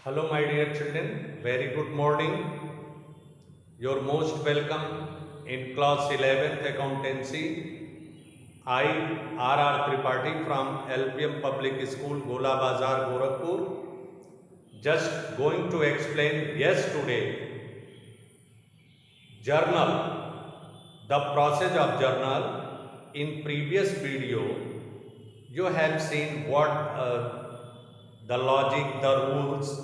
Hello, my dear children. Very good morning. You're most welcome in class 11th accountancy. I, R.R. Tripathi from LPM Public School, Gola Bazar, Gorakhpur. Just going to explain yesterday journal, the process of journal. In previous video, you have seen what the logic, the rules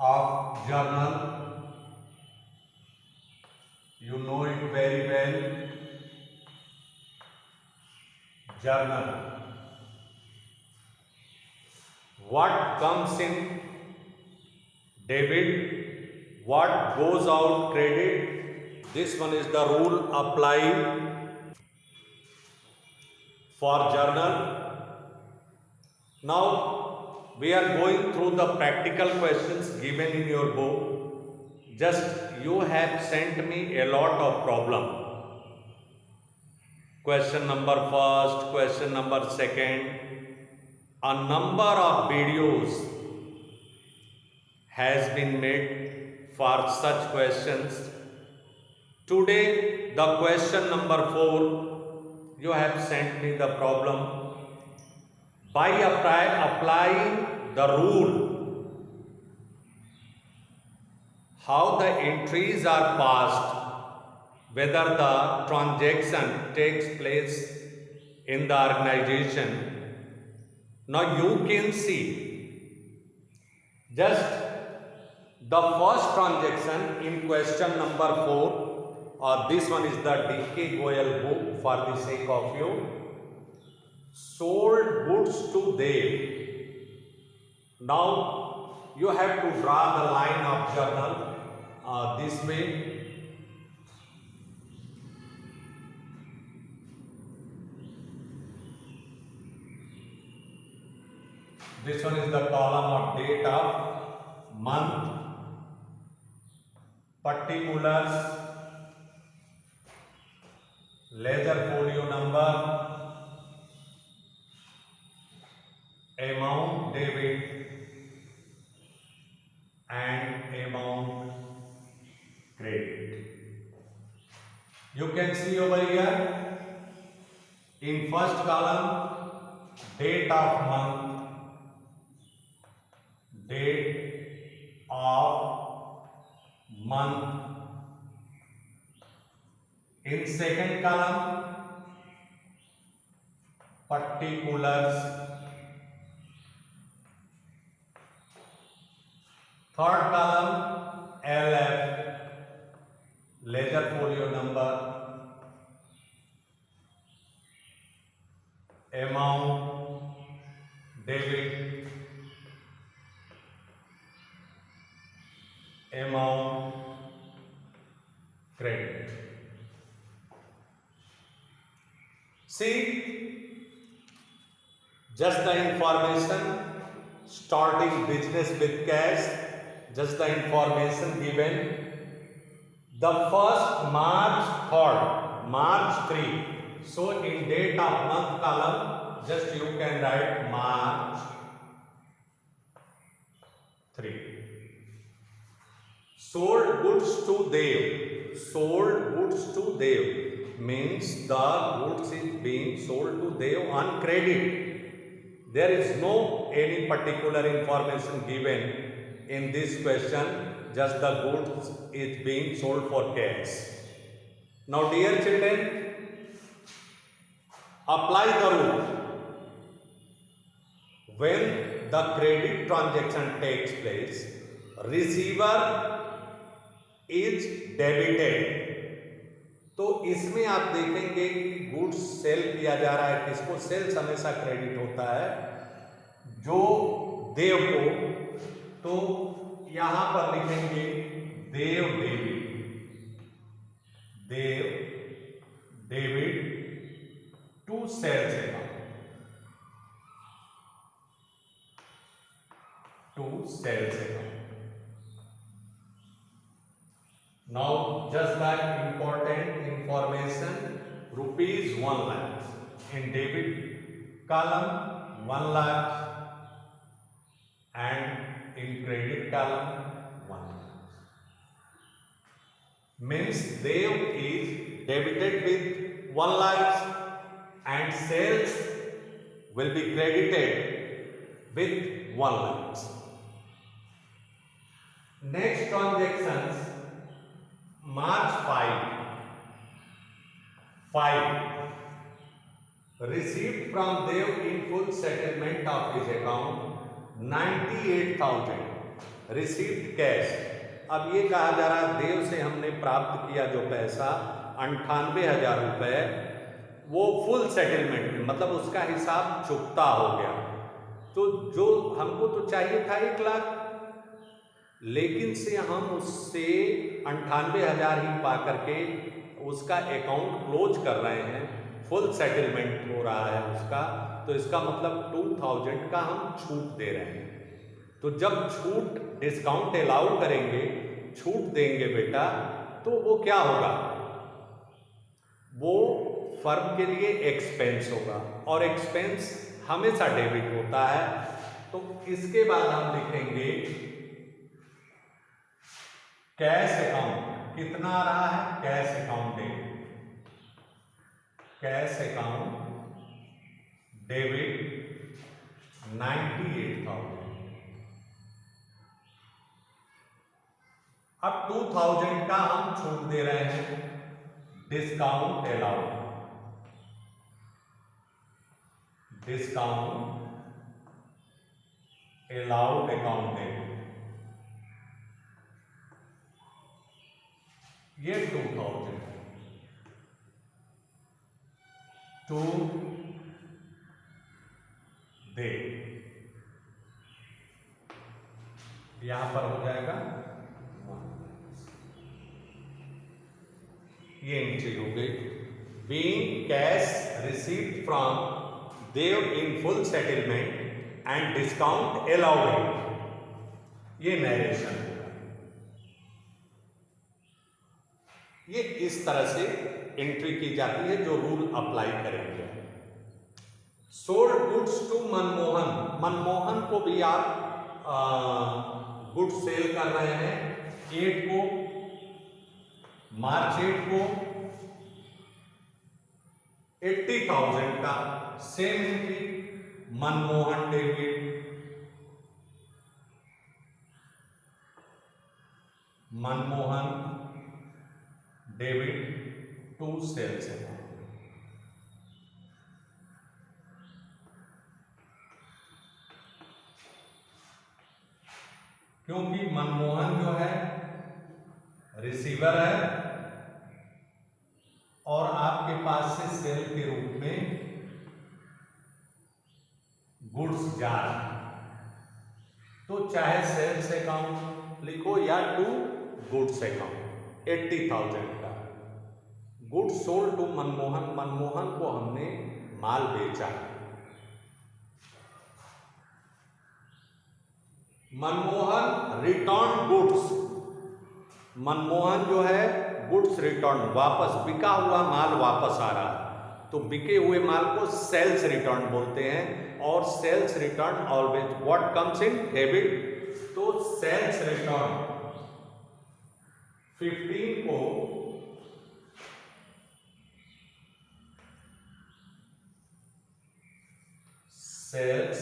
of journal. You know it very well. Journal. What comes in debit, what goes out credit. This one is the rule applied for journal. Now we are going through the practical questions given in your book. Just you have sent me a lot of problem. Question number first, question number second. A number of videos has been made for such questions. Today, the question number 4, you have sent me the problem. By applying the rule, how the entries are passed, whether the transaction takes place in the organization. Now you can see just the first transaction in question number 4, this one is the D.K. Goyal book for the sake of you. Sold goods to Dev. Now you have to draw the line of journal this way. This one is the column of date of month, particulars, ledger folio number, amount debit and amount credit. You can see over here in first column date of month, date of month. In second column, particulars. Third column, LF, ledger folio number, amount debit, amount credit. See, just the information, starting business with cash, just the information given. The first March 3rd, March 3. So in date of month column, just you can write March 3. Sold goods to Dev. Sold goods to Dev means the goods is being sold to Dev on credit. There is no any particular information given in this question. Just the goods is being sold for cash. Now, dear children, apply the rule. When the credit transaction takes place, receiver is debited. तो इसमें आप देखेंगे कि goods sale किया जा रहा है. किसको? सेल्स हमेशा क्रेडिट होता है जो देव को. तो यहां पर लिखेंगे देव डेबिट, देव debit to sales account, to sales account. Now just that important information, rupees 1 lakh in debit column 1 lakh and in credit column 1 means Dev is debited with 1 lakh and sales will be credited with 1 lakh. Next transactions, March 5 received from Dev in full settlement of his account 98,000 received cash. अब ये कहा जा रहा देव से हमने प्राप्त किया जो पैसा 98,000 रुपये वो फुल सेटलमेंट में, मतलब उसका हिसाब चुकता हो गया. तो जो हमको तो चाहिए था 1 लाख, लेकिन से हम उससे 98,000 ही पा करके उसका अकाउंट क्लोज कर रहे हैं, फुल सेटलमेंट हो रहा है उसका. तो इसका मतलब 2,000 का हम छूट दे रहे हैं. तो जब छूट डिस्काउंट अलाउ करेंगे, छूट देंगे बेटा, तो वो क्या होगा, वो फर्म के लिए एक्सपेंस होगा और एक्सपेंस हमेशा डेबिट होता है. तो इसके बाद हम लिखेंगे कैश अकाउंट. कितना आ रहा है, cash account debit, cash account debit 98,000. अब 2,000 का हम छूट दे रहे हैं, discount allowed, discount allowed account debit, ये 2,000 टू दे, यहां पर हो जाएगा 1. ये एंट्री हो गई. Being cash received from Dev in full settlement and discount allowed, ये नरेशन होगा. ये इस तरह से एंट्री की जाती है जो रूल अप्लाई करेंगे. Sold goods to Manmohan, Manmohan को भी आप गुड्स सेल कर रहे हैं 8 को, मार्च 8 को 80,000 का same entry, Manmohan debit, Manmohan debit to sales account. क्योंकि मनमोहन जो है रिसीवर है और आपके पास से सेल के रूप में गुड्स जा रहा है, तो चाहे सेल्स अकाउंट लिखो या टू गुड्स अकाउंट. 80,000 का goods sold to Manmohan, Manmohan को हमने माल बेचा. मनमोहन रिटर्न गुड्स, मनमोहन जो है गुड्स रिटर्न, वापस बिका हुआ माल वापस आ रहा है, तो बिके हुए माल को सेल्स रिटर्न बोलते हैं. और sales return always what comes in debit, तो सेल्स रिटर्न 15 को sales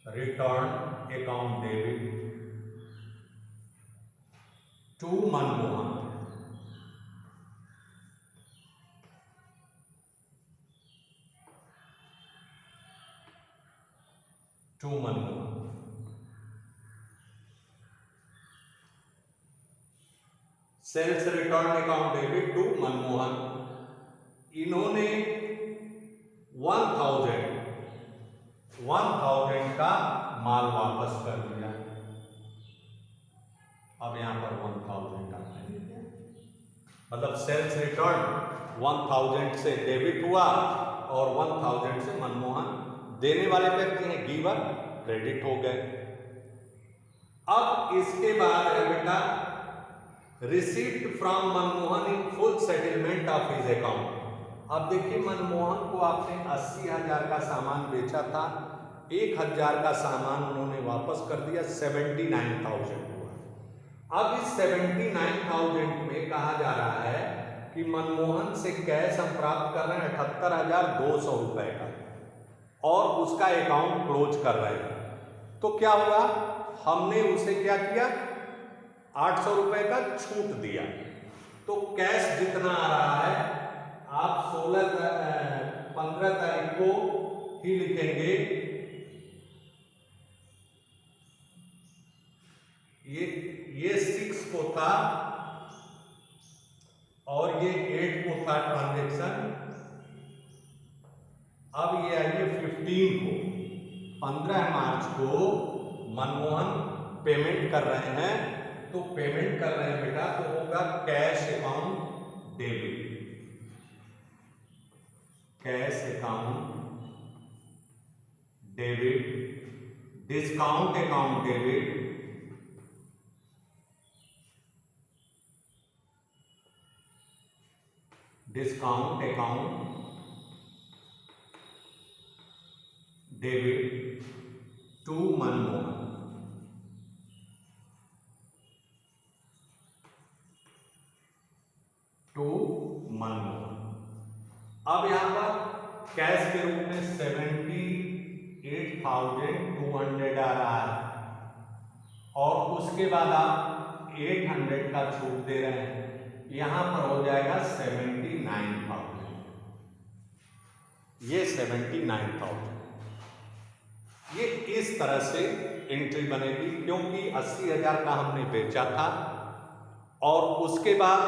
return account debit to Manmohan, to Manmohan. Sales return account debit to Manmohan. इन्होंने 1,000 का माल वापस कर दिया. अब यहां पर 1,000 का मतलब सेल्स रिटर्न 1,000 से डेबिट हुआ और 1,000 से मनमोहन, देने वाले व्यक्ति हैं गिवर, क्रेडिट हो गए. अब इसके बाद है बेटा received from Manmohan in full settlement of his account. अब देखिए मनमोहन को आपने 80,000 का सामान बेचा था, 1000 का सामान उन्होंने वापस कर दिया, 79,000 हुआ। अब इस 79,000 में कहा जा रहा है कि मनमोहन से कैश हम प्राप्त कर रहे हैं 78,200 रुपए का और उसका अकाउंट क्लोज कर रहे हैं। तो क्या हुआ, हमने उसे क्या किया, 800 रुपए का छूट दिया। तो कैश जितना आ रहा है आप 15 तारीख को ही लिखेंगे। ये 6 को था और ये 8 को था ट्रांजेक्शन। अब ये आइए 15 को, 15 मार्च को मनमोहन पेमेंट कर रहे हैं। तो पेमेंट कर रहे हैं बेटा, तो होगा cash account debit, cash account debit, discount account debit, discount account debit to Manmohan. To Manmohan. अब यहां पर कैश के रूप में 78,200 आ रहा है और उसके बाद आप 800 का छूट दे रहे हैं, यहां पर हो जाएगा 79,000। ये 79,000, ये इस तरह से एंट्री बनेगी क्योंकि 80,000 का हमने बेचा था और उसके बाद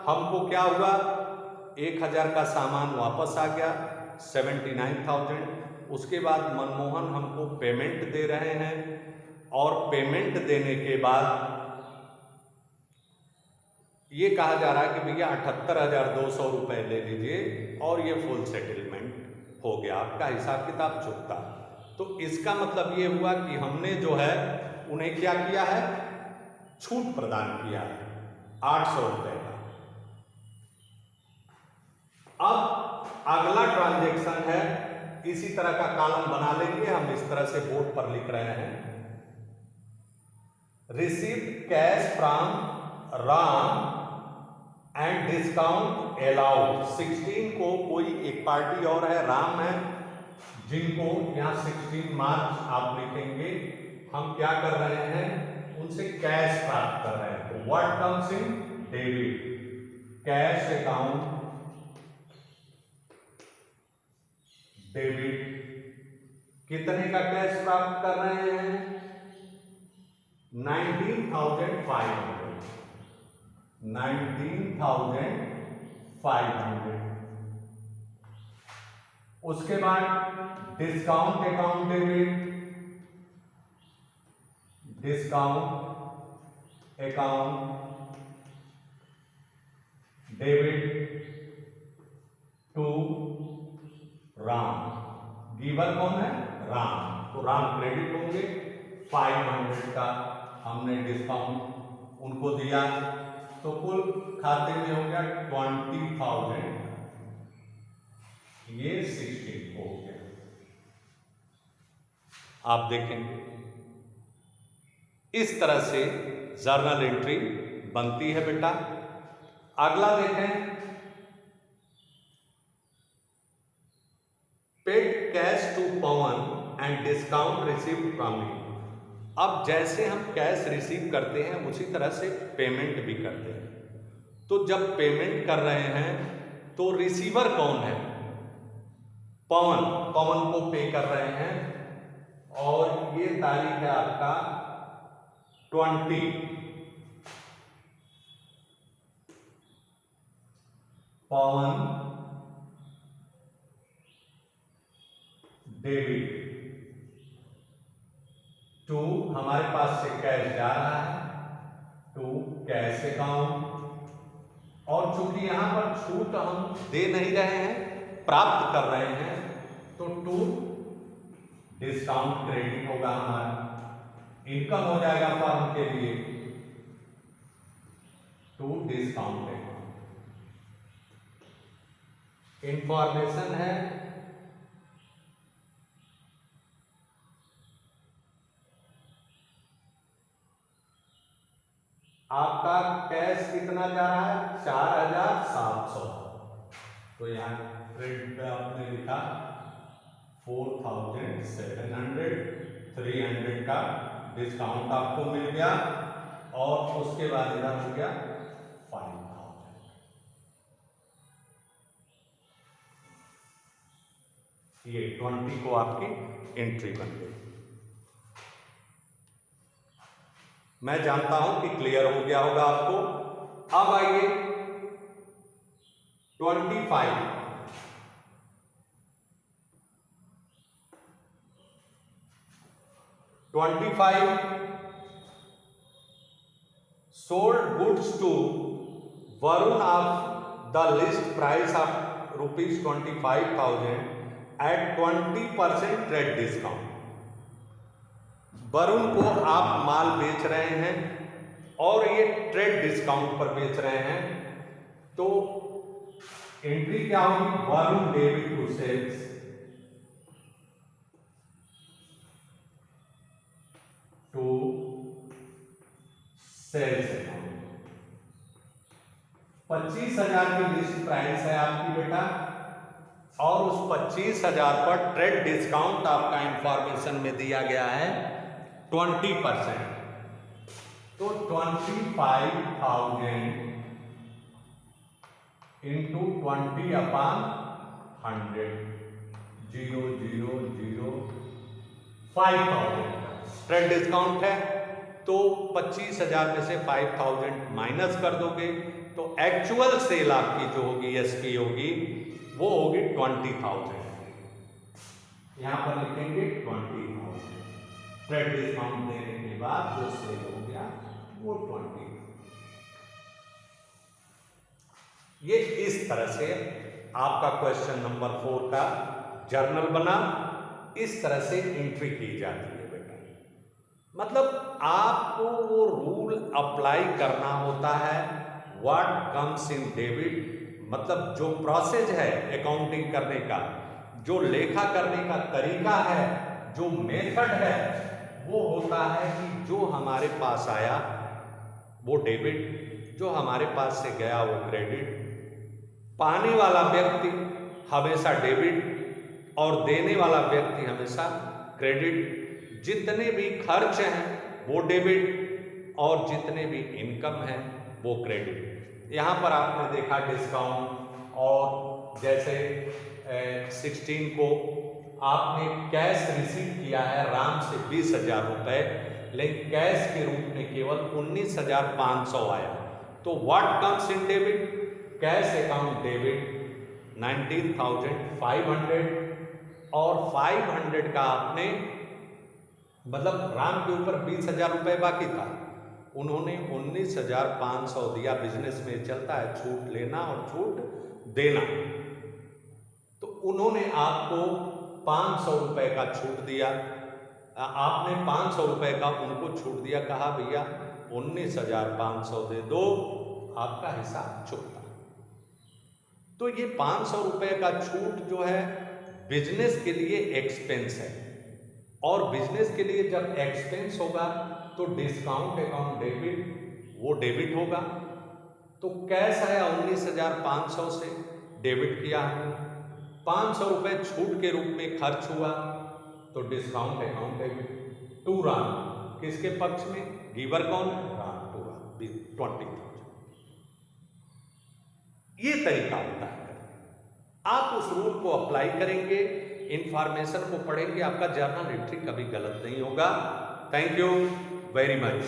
हमको क्या हुआ, 1,000 का सामान वापस आ गया, 79,000। उसके बाद मनमोहन हमको पेमेंट दे रहे हैं और पेमेंट देने के बाद ये कहा जा रहा है कि भैया 78,200 रुपए ले लीजिए और ये फुल सेटलमेंट हो गया, आपका हिसाब किताब चुकता। तो इसका मतलब ये हुआ कि हमने जो है उन्हें क्या किया है, छूट प्रदान किया है 800 रुपए का। अब अगला ट्रांजैक्शन है, इसी तरह का कॉलम बना लेंगे हम, इस तरह से बोर्ड पर लिख रहे हैं, received cash from Ram and discount allowed. 16 को कोई एक पार्टी और है, राम है, जिनको यहां 16 मार्च आप लिखेंगे। हम क्या कर रहे हैं, उनसे कैश प्राप्त कर रहे हैं। तो what comes in debit, cash account debit. कितने का कैश प्राप्त कर रहे हैं, 19,500, 19,500। उसके बाद discount account debit, discount account debit to Ram. Giver कौन है, राम, तो राम क्रेडिट होंगे। 500 का हमने डिस्काउंट उनको दिया, तो कुल खाते में हो गया 20,000, ये 16 हो गया। आप देखेंगे इस तरह से जर्नल एंट्री बनती है बेटा। अगला देखें, paid cash to Pawan and discount received from him. अब जैसे हम कैश रिसीव करते हैं उसी तरह से पेमेंट भी करते हैं। तो जब पेमेंट कर रहे हैं तो रिसीवर कौन है, पवन, पवन को पे कर रहे हैं और ये तारीख है आपका 20। पवन डेबिट टू, हमारे पास से कैश जा रहा है, टू कैश अकाउंट। और चूंकि यहां पर छूट हम दे नहीं रहे हैं, प्राप्त कर रहे हैं, तो टू डिस्काउंट क्रेडिट होगा, हमारा इनकम हो जाएगा फर्म के लिए, टू डिस्काउंट अकाउंट। इंफॉर्मेशन है आपका कैश कितना जा रहा है 4700, तो यहाँ क्रेडिट पे आपने लिखा 4700, 300 का डिस्काउंट आपको मिल गया और उसके बाद इधर हो गया 5000। ये 20 को आपकी एंट्री बन गई। मैं जानता हूं कि क्लियर हो गया होगा आपको। अब आइए 25 sold goods to Varun of the list price of ₹25,000 at 20% trade discount। Varun को आप माल बेच रहे हैं और ये ट्रेड डिस्काउंट पर बेच रहे हैं, तो एंट्री क्या होगी, Varun debit to sales to sales account. 25,000 की लिस्ट प्राइस है आपकी बेटा, और उस 25,000 पर ट्रेड डिस्काउंट आपका इंफॉर्मेशन में दिया गया है 20%। तो 25,000 इंटू 20/100, 5,000 ट्रेड डिस्काउंट है। तो 25,000 में से 5,000 माइनस कर दोगे तो एक्चुअल सेल आपकी जो होगी एसपी होगी वो होगी 20,000। यहां पर लिखेंगे 20,000, ट्रेड डिस्काउंट देने के बाद जो सेल हो गया वो 20। ये इस तरह से आपका क्वेश्चन नंबर 4 का जर्नल बना। इस तरह से एंट्री की जाती है बेटा। मतलब आपको वो रूल अप्लाई करना होता है। व्हाट कम्स इन डेबिट, मतलब जो प्रोसेस है अकाउंटिंग करने का, जो लेखा करने का तरीका है, जो मेथड है, वो होता है कि जो हमारे पास आया वो डेबिट, जो हमारे पास से गया वो क्रेडिट। पाने वाला व्यक्ति हमेशा डेबिट और देने वाला व्यक्ति हमेशा क्रेडिट। जितने भी खर्च हैं वो डेबिट और जितने भी इनकम है वो क्रेडिट। यहाँ पर आपने देखा डिस्काउंट, और जैसे 16 को आपने कैश रिसीव किया है राम से 20,000 रुपए, लेकिन कैश के रूप में केवल 19,500 आया। तो what comes in debit, cash account debit 19,500, और 500 का आपने, मतलब राम के ऊपर 20,000 रुपए बाकी था, उन्होंने 19,500 दिया। बिजनेस में चलता है छूट लेना और छूट देना। तो उन्होंने आपको 500 रुपए का छूट दिया, आपने 500 रुपए का उनको छूट दिया, कहा भैया 19,500 दे दो, आपका हिसाब चुकता। तो ये 500 रुपए का छूट जो है बिजनेस के लिए एक्सपेंस है, और बिजनेस के लिए जब एक्सपेंस होगा तो डिस्काउंट अकाउंट डेबिट वो डेबिट होगा। तो कैश आया 19,500 से, डेबिट किया, 500 रुपए छूट के रूप में खर्च हुआ, तो discount account debit to Ram. किसके पक्ष में, गिवर कौन है, राम टू राम 20,000। ये तरीका होता है। आप उस रूल को अप्लाई करेंगे, इंफॉर्मेशन को पढ़ेंगे, आपका जर्नल एंट्री कभी गलत नहीं होगा। Thank you very much.